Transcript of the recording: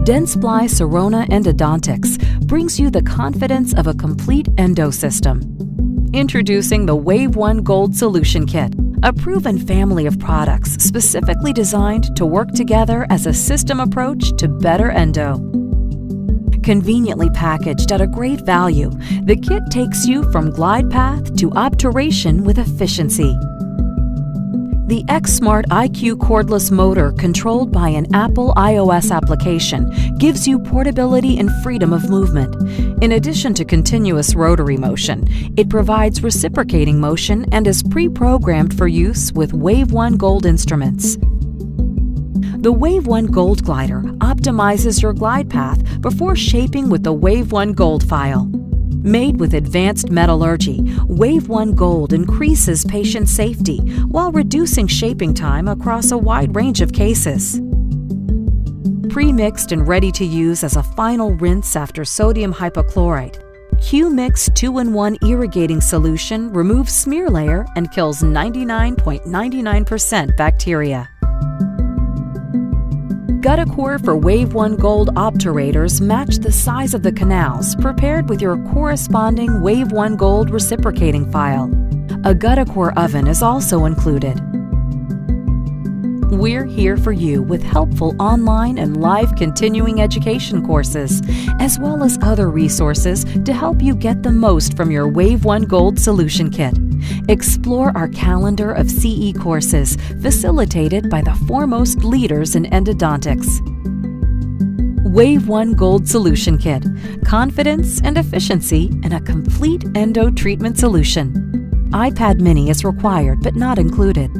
Dentsply Sirona Endodontics brings you the confidence of a complete endo system. Introducing the WaveOne Gold Solution Kit, a proven family of products specifically designed to work together as a system approach to better endo. Conveniently packaged at a great value, the kit takes you from glide path to obturation with efficiency. The X-Smart IQ cordless motor controlled by an Apple iOS application gives you portability and freedom of movement. In addition to continuous rotary motion, it provides reciprocating motion and is pre-programmed for use with WaveOne Gold instruments. The WaveOne Gold Glider optimizes your glide path before shaping with the WaveOne Gold file. Made with advanced metallurgy, WaveOne Gold increases patient safety while reducing shaping time across a wide range of cases. Pre-mixed and ready to use as a final rinse after sodium hypochlorite, Q-Mix 2-in-1 irrigating solution removes smear layer and kills 99.99% bacteria. Guttacore for WaveOne Gold obturators match the size of the canals prepared with your corresponding WaveOne Gold reciprocating file. A Guttacore oven is also included. We're here for you with helpful online and live continuing education courses, as well as other resources to help you get the most from your WaveOne Gold Solution Kit. Explore our calendar of CE courses facilitated by the foremost leaders in endodontics. WaveOne Gold Solution Kit, confidence and efficiency in a complete endo treatment solution. iPad mini is required but not included.